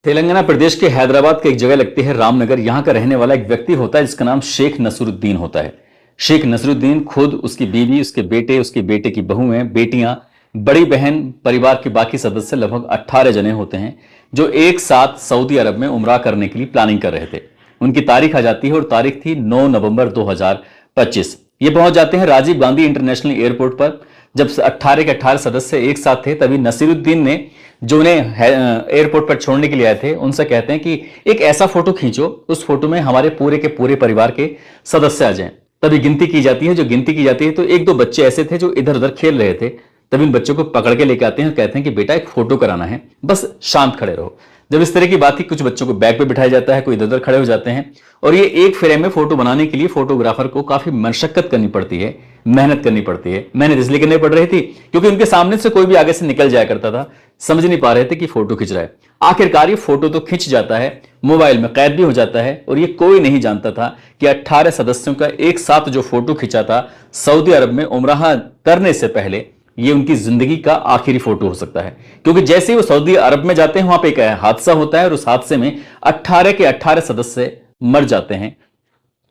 तेलंगाना प्रदेश के हैदराबाद की एक जगह लगती है रामनगर। यहां का रहने वाला एक व्यक्ति होता है जिसका नाम शेख नसरुद्दीन होता है। शेख नसरुद्दीन खुद, उसकी बीवी, उसके बेटे, उसके बेटे की बहुएं, बेटियां, बड़ी बहन, परिवार के बाकी सदस्य लगभग 18 जने होते हैं जो एक साथ सऊदी अरब में उमरा करने के लिए प्लानिंग कर रहे थे। उनकी तारीख आ जाती है और तारीख थी 9 नवंबर 2025। ये पहुंच जाते हैं राजीव गांधी इंटरनेशनल एयरपोर्ट पर। जब 18 के 18 सदस्य एक साथ थे तभी नसीरुद्दीन ने, जो उन्हें एयरपोर्ट पर छोड़ने के लिए आए थे, उनसे कहते हैं कि एक ऐसा फोटो खींचो, उस फोटो में हमारे पूरे के पूरे परिवार के सदस्य आ जाएं। तभी गिनती की जाती है। जो गिनती की जाती है तो एक दो बच्चे ऐसे थे जो इधर उधर खेल रहे थे। तभी इन बच्चों को पकड़ के लेके आते हैं और कहते हैं कि बेटा एक फोटो कराना है, बस शांत खड़े रहो। जब इस तरह की बात थी, कुछ बच्चों को बैग पे बिठाया जाता है, कोई इधर उधर खड़े हो जाते हैं और ये एक फ्रेम में फोटो बनाने के लिए फोटोग्राफर को काफी मशक्कत करनी पड़ती है, मेहनत करनी पड़ती है। मेहनत इसलिए करनी पड़ रही थी क्योंकि उनके सामने से कोई भी आगे से निकल जाया करता था, समझ नहीं पा रहे थे कि फोटो खिंच रहा है। आखिरकार ये फोटो तो खिंच जाता है, मोबाइल में कैद भी हो जाता है और ये कोई नहीं जानता था कि 18 सदस्यों का एक साथ जो फोटो खिंचा था सऊदी अरब में उमराह करने से पहले, ये उनकी जिंदगी का आखिरी फोटो हो सकता है। क्योंकि जैसे ही वो सऊदी अरब में जाते हैं वहां पे एक हादसा होता है और उस हादसे में 18 के 18 सदस्य मर जाते हैं।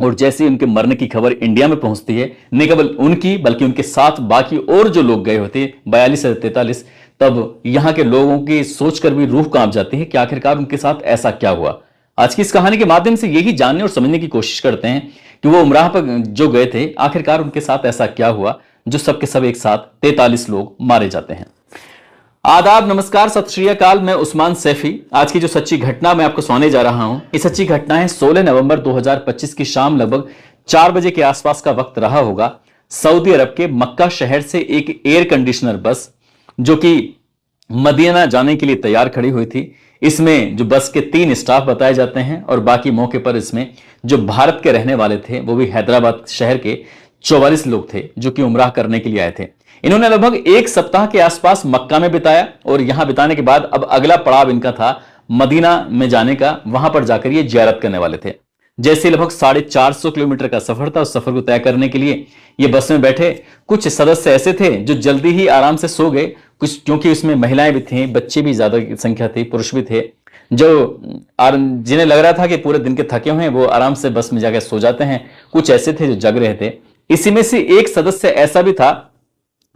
और जैसे ही उनके मरने की खबर इंडिया में पहुंचती है, न केवल उनकी बल्कि उनके साथ बाकी और जो लोग गए होते 42 से 43, तब यहां के लोगों की सोचकर भी रूह कांप जाती है कि आखिरकार उनके साथ ऐसा क्या हुआ। आज की इस कहानी के माध्यम से यही जानने और समझने की कोशिश करते हैं कि वो उमराह पर जो गए थे, आखिरकार उनके साथ ऐसा क्या हुआ जो सबके सब एक साथ 43 लोग मारे जाते हैं। आदाब, नमस्कार, सत श्री अकाल। मैं उस्मान सैफी। आज की जो सच्ची घटना मैं आपको सुनाने जा रहा हूं, ये सच्ची घटना है 16 नवंबर 2025 की शाम लगभग 4 बजे के आसपास का वक्त रहा होगा। सऊदी अरब के मक्का शहर से एक एयर कंडीशनर बस जो कि मदीना जाने के लिए तैयार खड़ी हुई थी। इसमें जो बस के 3 स्टाफ बताए जाते हैं और बाकी मौके पर इसमें जो भारत के रहने वाले थे, वो भी हैदराबाद शहर के 44 लोग थे जो कि उमराह करने के लिए आए थे। इन्होंने लगभग 1 सप्ताह के आसपास मक्का में बिताया और यहां बिताने के बाद अब अगला पड़ाव इनका था मदीना में जाने का। वहां पर जाकर ये जियारत करने वाले थे। जैसे लगभग 450 किलोमीटर का सफर था, उस सफर को तय करने के लिए ये बस में बैठे। कुछ सदस्य ऐसे थे जो जल्दी ही आराम से सो गए, कुछ क्योंकि उसमें महिलाएं भी थी, बच्चे भी ज्यादा संख्या थी, पुरुष भी थे, जो जिन्हें लग रहा था कि पूरे दिन के थके हुए हैं वो आराम से बस में जाकर सो जाते हैं। कुछ ऐसे थे जो जग रहे थे। इसी में से एक सदस्य ऐसा भी था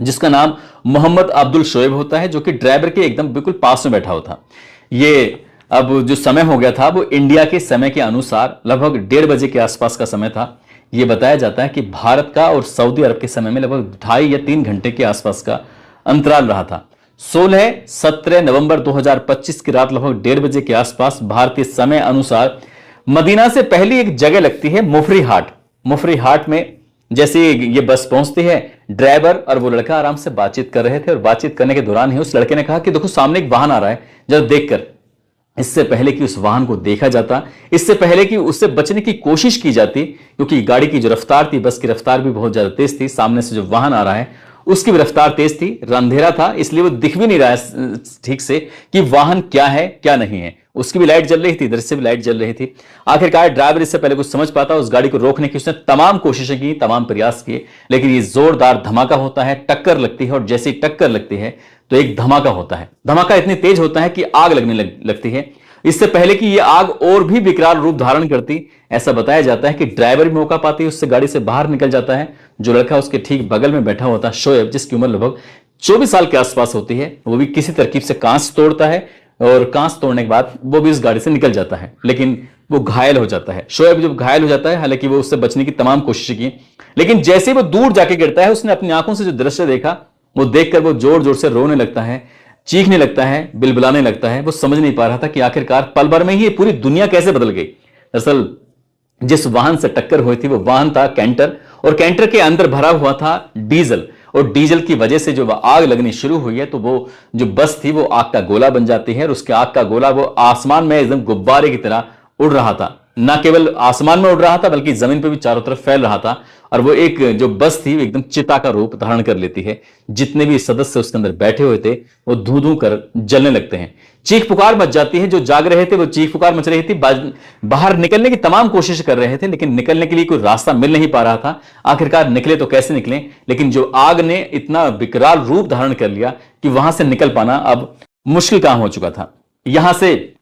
जिसका नाम मोहम्मद अब्दुल शोएब होता है, जो कि ड्राइवर के एकदम बिल्कुल पास में बैठा हुआ था। ये अब जो समय हो गया था वो इंडिया के समय के अनुसार लगभग 1:30 बजे के आसपास का समय था। यह बताया जाता है कि भारत का और सऊदी अरब के समय में लगभग 2.5 या 3 घंटे के आसपास का अंतराल रहा था। 17 नवंबर 2025 की रात लगभग 1:30 बजे के आसपास भारतीय समय अनुसार मदीना से पहली एक जगह लगती है मुफरी हाट। मुफरी हाट में जैसे ये बस पहुंचती है, ड्राइवर और वो लड़का आराम से बातचीत कर रहे थे और बातचीत करने के दौरान ही उस लड़के ने कहा कि देखो सामने एक वाहन आ रहा है, जरा देखकर। इससे पहले कि उस वाहन को देखा जाता, इससे पहले कि उससे बचने की कोशिश की जाती, क्योंकि गाड़ी की जो रफ्तार थी, बस की रफ्तार भी बहुत ज्यादा तेज थी, सामने से जो वाहन आ रहा है उसकी भी रफ्तार तेज थी, अंधेरा था, इसलिए वो दिख भी नहीं रहा है ठीक से कि वाहन क्या है क्या नहीं है। उसकी भी लाइट जल रही थी, इधर से भी लाइट जल रही थी। आखिरकार ड्राइवर इससे पहले कुछ समझ पाता, उस गाड़ी को रोकने की उसने तमाम कोशिशें की, तमाम प्रयास किए, लेकिन ये जोरदार धमाका होता है, टक्कर लगती है और जैसे ही टक्कर लगती है तो एक धमाका होता है। धमाका इतनी तेज होता है कि आग लगने लगती है। इससे पहले कि यह आग और भी विकराल रूप धारण करती, ऐसा बताया जाता है कि ड्राइवर भी मौका पाती उससे गाड़ी से बाहर निकल जाता है। जो लड़का उसके ठीक बगल में बैठा होता है, शोएब, जिसकी उम्र लगभग 24 साल के आसपास होती है, वो भी किसी तरकीब से कांच तोड़ता है और कांच तोड़ने के बाद वो भी इस गाड़ी से निकल जाता है, लेकिन वो घायल हो जाता है। शोएब जब घायल हो जाता है, हालांकि वो उससे बचने की तमाम कोशिश की, लेकिन जैसे वो दूर जाके गिरता है, उसने अपनी आंखों से जो दृश्य देखा वो देखकर वो जोर जोर से रोने लगता है, चीखने लगता है, बिलबिलाने लगता है। वो समझ नहीं पा रहा था कि आखिरकार पल भर में ही ये पूरी दुनिया कैसे बदल गई। दरअसल जिस वाहन से टक्कर हुई थी वो वाहन था कैंटर, और कैंटर के अंदर भरा हुआ था डीजल, और डीजल की वजह से जो आग लगनी शुरू हुई है तो वो जो बस थी वो आग का गोला बन जाती है और उसके आग का गोला वो आसमान में एकदम गुब्बारे की तरह उड़ रहा था। ना केवल आसमान में उड़ रहा था बल्कि जमीन पर भी चारों तरफ फैल रहा था, और वो एक जो बस थी एकदम चिता का रूप धारण कर लेती है। जितने भी सदस्य उसके अंदर बैठे हुए थे वो धू धू कर जलने लगते हैं। चीख पुकार मच जाती है। जो जाग रहे थे वो चीख पुकार मच रही थी, बाहर निकलने की तमाम कोशिश कर रहे थे, लेकिन निकलने के लिए कोई रास्ता मिल नहीं पा रहा था। आखिरकार निकले तो कैसे निकले, लेकिन जो आग ने इतना विकराल रूप धारण कर लिया कि वहां से निकल पाना अब मुश्किल काम हो चुका था। यहां से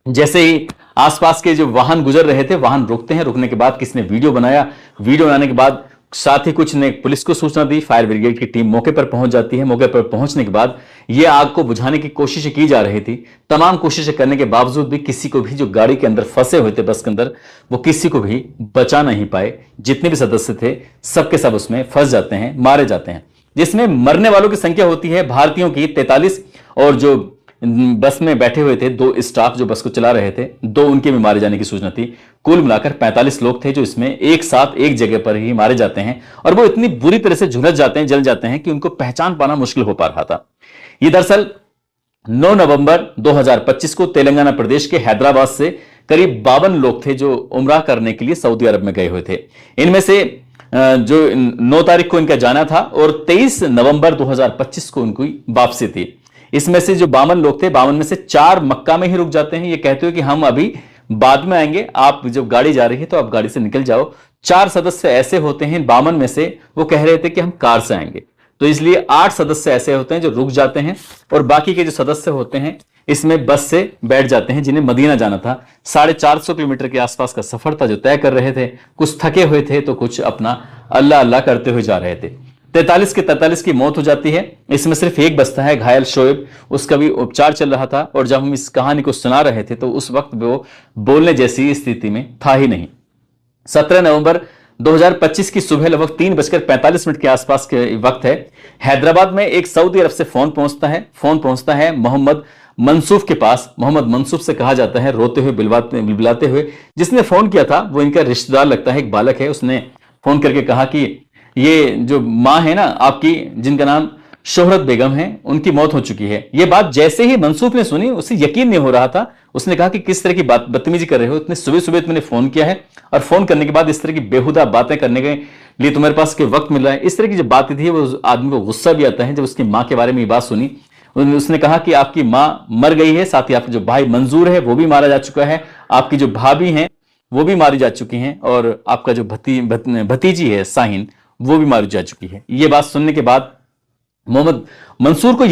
जैसे ही आसपास के जो वाहन गुजर रहे थे, वाहन रुकते हैं, रुकने के बाद किसी ने वीडियो बनाया, वीडियो बनाने के बाद साथ ही कुछ ने पुलिस को सूचना दी, फायर ब्रिगेड की टीम मौके पर पहुंच जाती है। मौके पर पहुंचने के बाद यह आग को बुझाने की कोशिशें की जा रही थी। तमाम कोशिशें करने के बावजूद भी किसी को भी, जो गाड़ी के अंदर फंसे हुए थे बस के अंदर, वो किसी को भी बचा नहीं पाए। जितने भी सदस्य थे सबके सब उसमें फंस जाते हैं, मारे जाते हैं, जिसमें मरने वालों की संख्या होती है भारतीयों की 43, और जो बस में बैठे हुए थे 2 स्टाफ जो बस को चला रहे थे, 2 उनके भी मारे जाने की सूचना थी। कुल मिलाकर 45 लोग थे जो इसमें एक साथ एक जगह पर ही मारे जाते हैं, और वो इतनी बुरी तरह से झुलस जाते हैं, जल जाते हैं कि उनको पहचान पाना मुश्किल हो पा रहा था। ये दरअसल 9 नवंबर 2025 को तेलंगाना प्रदेश के हैदराबाद से करीब 52 लोग थे जो उम्रा करने के लिए सऊदी अरब में गए हुए थे। इनमें से जो 9 तारीख को इनका जाना था और 23 नवंबर 2025 को उनकी वापसी थी। इसमें से जो 52 लोग थे, 52 में से 4 मक्का में ही रुक जाते हैं। ये कहते हो कि हम अभी बाद में आएंगे, आप जब गाड़ी जा रही है तो आप गाड़ी से निकल जाओ। 4 सदस्य ऐसे होते हैं 52 में से, वो कह रहे थे कि हम कार से आएंगे, तो इसलिए 8 सदस्य ऐसे होते हैं जो रुक जाते हैं, और बाकी के जो सदस्य होते हैं इसमें बस से बैठ जाते हैं जिन्हें मदीना जाना था। 450 किलोमीटर के आसपास का सफर था जो तय कर रहे थे। कुछ थके हुए थे तो कुछ अपना अल्लाह अल्लाह करते हुए जा रहे थे। 43 के 43 की मौत हो जाती है। इसमें सिर्फ एक बचता है, घायल शोएब, उसका भी उपचार चल रहा था, और जब हम इस कहानी को सुना रहे थे तो उस वक्त वो बोलने जैसी स्थिति में था ही नहीं। 17 नवंबर 2025 की सुबह लगभग 3:45 के आसपास के वक्त है। हैदराबाद में एक सऊदी अरब से फोन पहुंचता है मोहम्मद मंसूफ के पास। मोहम्मद मंसूफ से कहा जाता है, रोते हुए बिलबिलाते हुए, जिसने फोन किया था वो इनका रिश्तेदार लगता है, एक बालक है। उसने फोन करके कहा कि ये जो मां है ना आपकी, जिनका नाम शोहरत बेगम है, उनकी मौत हो चुकी है। ये बात जैसे ही मंसूफ ने सुनी, उसे यकीन नहीं हो रहा था। उसने कहा कि किस तरह की बदतमीजी कर रहे हो, इतने सुबह सुबह तुमने फोन किया है, और फोन करने के बाद इस तरह की बेहुदा बातें करने के लिए तुम्हारे पास के वक्त मिल रहा है। इस तरह की जो बातें थी वो आदमी को गुस्सा भी आता है। जब उसकी मां के बारे में ये बात सुनी, उसने कहा कि आपकी मां मर गई है, साथ ही आपका जो भाई मंजूर है वो भी मारा जा चुका है, आपकी जो भाभी हैं वो भी मारी जा चुकी हैं, और आपका जो भतीजी है साहिन, वो भी मारी जा चुकी है। ये बात सुनने के बाद मोहम्मद मंसूफ को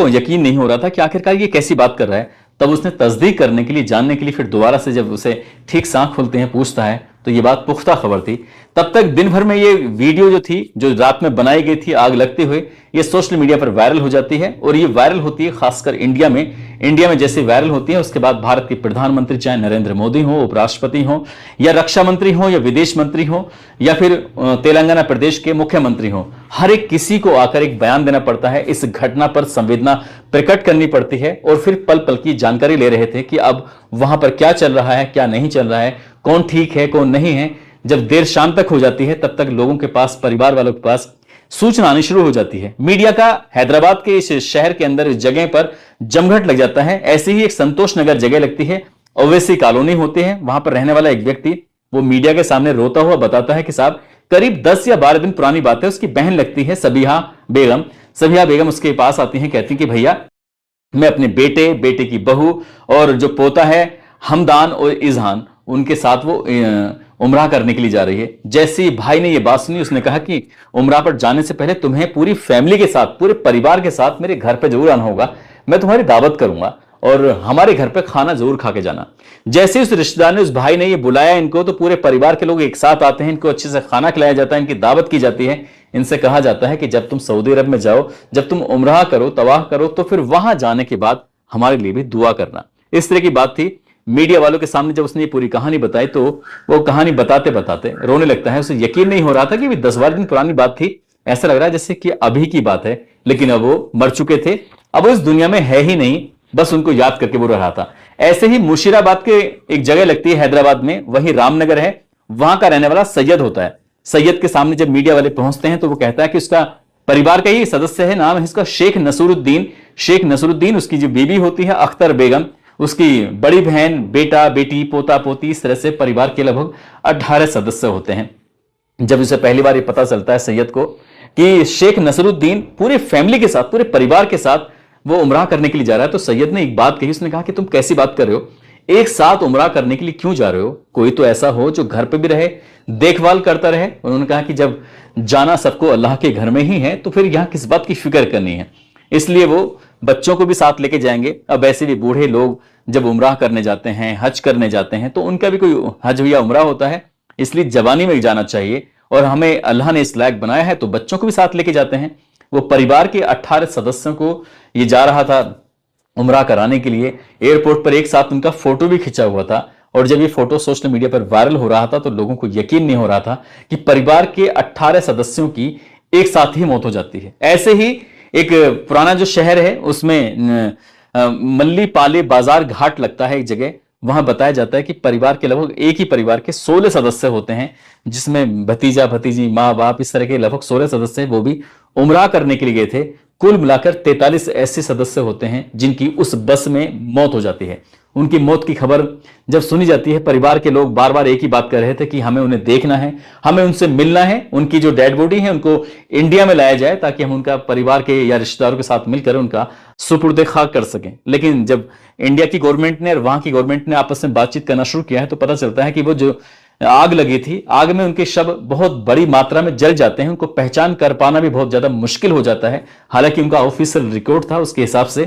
यकीन नहीं हो रहा था कि आखिरकार ये कैसी बात कर रहा है। तब उसने तस्दीक करने के लिए, जानने के लिए, फिर दोबारा से जब उसे ठीक से आंख खुलते हैं, पूछता है, तो ये बात पुख्ता खबर थी। तब तक दिन भर में ये वीडियो जो थी, जो रात में बनाई गई थी आग लगते हुए, ये सोशल मीडिया पर वायरल हो जाती है, और ये वायरल होती है खासकर इंडिया में जैसे वायरल होती है, उसके बाद भारत के प्रधानमंत्री, चाहे नरेंद्र मोदी हो, उपराष्ट्रपति हो, या रक्षा मंत्री हो, या विदेश मंत्री हो, या फिर तेलंगाना प्रदेश के मुख्यमंत्री हो, हर एक किसी को आकर एक बयान देना पड़ता है। इस घटना पर संवेदना प्रकट करनी पड़ती है, और फिर पल पल की जानकारी ले रहे थे कि अब वहां पर क्या चल रहा है, क्या नहीं चल रहा है, कौन ठीक है, कौन नहीं है। जब देर शाम तक हो जाती है, तब तक लोगों के पास, परिवार वालों के पास सूचना आनी शुरू हो जाती है। मीडिया का हैदराबाद के इस शहर के अंदर, इस जगह पर जमघट लग जाता है। ऐसे ही एक संतोष नगर जगह लगती है, ओवैसी कॉलोनी होती है। वहां पर रहने वाला एक व्यक्ति, वो मीडिया के सामने रोता हुआ बताता है कि साहब, करीब 10 या 12 दिन पुरानी बात है, उसकी बहन लगती है सबिहा बेगम उसके पास आती है, कहती कि भैया, मैं अपने बेटे की बहू और जो पोता है हमदान और इजहान, उनके साथ वो उम्रा करने के लिए जा रही है। जैसे ही भाई ने ये बात सुनी, उसने कहा कि उम्रा पर जाने से पहले तुम्हें पूरी फैमिली के साथ, पूरे परिवार के साथ मेरे घर पे जरूर आना होगा। मैं तुम्हारी दावत करूंगा और हमारे घर पे खाना जरूर खा के जाना। जैसे उस रिश्तेदार ने, उस भाई ने ये बुलाया इनको, तो पूरे परिवार के लोग एक साथ आते हैं, इनको अच्छे से खाना खिलाया जाता है, इनकी दावत की जाती है। इनसे कहा जाता है कि जब तुम सऊदी अरब में जाओ, जब तुम उम्रा करो, तवाह करो, तो फिर वहां जाने के बाद हमारे लिए भी दुआ करना। इस तरह की बात थी। मीडिया वालों के सामने जब उसने ये पूरी कहानी बताई, तो वो कहानी बताते बताते रोने लगता है। उसे यकीन नहीं हो रहा था कि 10-12 दिन पुरानी बात थी। ऐसा लग रहा है जैसे कि अभी की बात है, लेकिन अब वो मर चुके थे, अब वो इस दुनिया में है ही नहीं, बस उनको याद करके वो रहा था। ऐसे ही मुशीराबाद के एक जगह लगती है हैदराबाद में, वही रामनगर है, वहां का रहने वाला सैयद होता है। सैयद के सामने जब मीडिया वाले पहुंचते हैं, तो वो कहता है कि उसका परिवार का ही सदस्य है, नाम है इसका शेख नसरुद्दीन। उसकी जो बीबी होती है अख्तर बेगम, उसकी बड़ी बहन, बेटा बेटी, पोता पोती, इस तरह से परिवार के लगभग 18 सदस्य होते हैं। जब उसे पहली बार ये पता चलता है सैयद को कि शेख नसरुद्दीन पूरे फैमिली के साथ, पूरे परिवार के साथ वो उम्रा करने के लिए जा रहा है, तो सैयद ने एक बात कही। उसने कहा कि तुम कैसी बात कर रहे हो, एक साथ उम्रा करने के लिए क्यों जा रहे हो? कोई तो ऐसा हो जो घर पे भी रहे, देखभाल करता रहे। उन्होंने कहा कि जब जाना सबको अल्लाह के घर में ही है, तो फिर यहां किस बात की फिक्र करनी है। इसलिए वो बच्चों को भी साथ लेके जाएंगे। अब वैसे भी बूढ़े लोग जब उम्राह करने जाते हैं, हज करने जाते हैं, तो उनका भी कोई हज या उम्राह होता है, इसलिए जवानी में जाना चाहिए। और हमें अल्लाह ने इस लायक बनाया है तो बच्चों को भी साथ लेके जाते हैं। वो परिवार के 18 सदस्यों को ये जा रहा था उम्राह कराने के लिए। एयरपोर्ट पर एक साथ उनका फोटो भी खिंचा हुआ था, और जब ये फोटो सोशल मीडिया पर वायरल हो रहा था तो लोगों को यकीन नहीं हो रहा था कि परिवार के 18 सदस्यों की एक साथ ही मौत हो जाती है। ऐसे ही एक पुराना जो शहर है उसमें मल्ली पाले बाजार घाट लगता है एक जगह, वहां बताया जाता है कि परिवार के लगभग एक ही परिवार के 16 सदस्य होते हैं, जिसमें भतीजा भतीजी माँ बाप इस तरह के लगभग 16 सदस्य वो भी उम्राह करने के लिए गए थे। कुल मिलाकर 43 ऐसे सदस्य होते हैं जिनकी उस बस में मौत हो जाती है। उनकी मौत की खबर जब सुनी जाती है, परिवार के लोग बार बार एक ही बात कर रहे थे कि हमें उन्हें देखना है, हमें उनसे मिलना है, उनकी जो डेड बॉडी है उनको इंडिया में लाया जाए ताकि हम उनका परिवार के या रिश्तेदारों के साथ मिलकर उनका सुपुर्द खाक कर सकें। लेकिन जब इंडिया की गवर्नमेंट ने और वहां की गवर्नमेंट ने आपस में बातचीत करना शुरू किया है तो पता चलता है कि वो जो आग लगी थी, आग में उनके शव बहुत बड़ी मात्रा में जल जाते हैं, उनको पहचान कर पाना भी बहुत ज्यादा मुश्किल हो जाता है। हालांकि उनका ऑफिशियल रिकॉर्ड था, उसके हिसाब से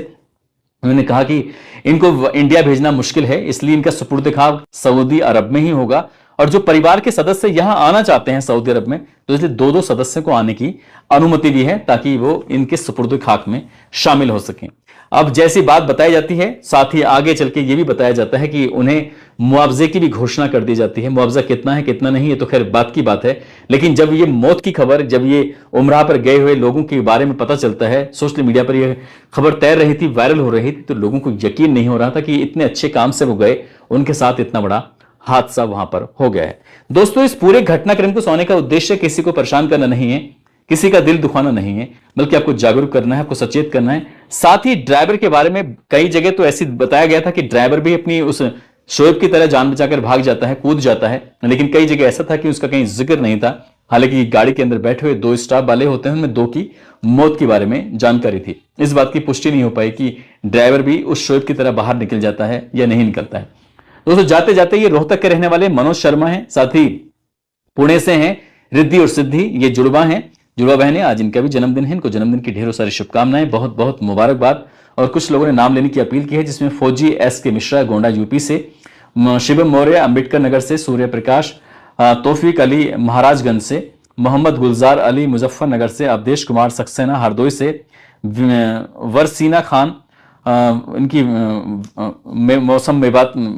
उन्होंने कहा कि इनको इंडिया भेजना मुश्किल है, इसलिए इनका सुपुर्द खाक सऊदी अरब में ही होगा। और जो परिवार के सदस्य यहां आना चाहते हैं सऊदी अरब में, तो इसलिए 2-2 सदस्य को आने की अनुमति भी है ताकि वो इनके सुपुर्द खाक में शामिल हो सकें। अब जैसी बात बताई जाती है, साथ ही आगे चल के ये भी बताया जाता है कि उन्हें मुआवजे की भी घोषणा कर दी जाती है। मुआवजा कितना है कितना नहीं, ये तो खैर बात की बात है, लेकिन जब ये मौत की खबर, जब ये उम्राह पर गए हुए लोगों के बारे में पता चलता है, सोशल मीडिया पर यह खबर तैर रही थी, वायरल हो रही थी, तो लोगों को यकीन नहीं हो रहा था कि इतने अच्छे काम से वो गए, उनके साथ इतना बड़ा हादसा वहां पर हो गया है। दोस्तों, इस पूरे घटनाक्रम को सुनाने का उद्देश्य किसी को परेशान करना नहीं है, किसी का दिल दुखाना नहीं है, बल्कि आपको जागरूक करना है, आपको सचेत करना है। साथ ही ड्राइवर के बारे में कई जगह तो ऐसी बताया गया था कि ड्राइवर भी अपनी उस शोएब की तरह जान बचाकर भाग जाता है, कूद जाता है, लेकिन कई जगह ऐसा था कि उसका कहीं जिक्र नहीं था। हालांकि गाड़ी के अंदर बैठे हुए 2 स्टाफ वाले होते हैं, उनमें 2 की मौत के बारे में जानकारी थी। इस बात की पुष्टि नहीं हो पाई कि ड्राइवर भी उस शोएब की तरह बाहर निकल जाता है या नहीं निकलता है। दोस्तों, जाते जाते ये रोहतक के रहने वाले मनोज शर्मा हैं, साथ ही पुणे से हैं रिद्धि और सिद्धि, ये जुड़वा हैं, जुड़वा बहनें। आज इनका भी जन्मदिन है, इनको जन्मदिन की ढेरों सारी शुभकामनाएं, बहुत बहुत मुबारकबाद। और कुछ लोगों ने नाम लेने की अपील की है, जिसमें फौजी S.K. मिश्रा गोंडा यूपी से, शिवम मौर्य अंबेडकर नगर से, सूर्य प्रकाश तौफीक अली महाराजगंज से, मोहम्मद गुलजार अली मुजफ्फरनगर से, अवधेश कुमार सक्सेना हरदोई से, वरसीना खान इनकी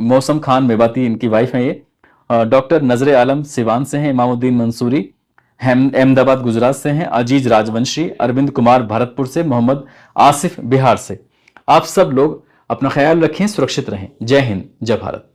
मौसम खान मेवाती इनकी वाइफ है ये, डॉक्टर नजरे आलम सिवान से हैं, इमामुद्दीन मंसूरी अहमदाबाद गुजरात से हैं, अजीज राजवंशी, अरविंद कुमार भरतपुर से, मोहम्मद आसिफ बिहार से। आप सब लोग अपना ख्याल रखें, सुरक्षित रहें। जय हिंद, जय भारत।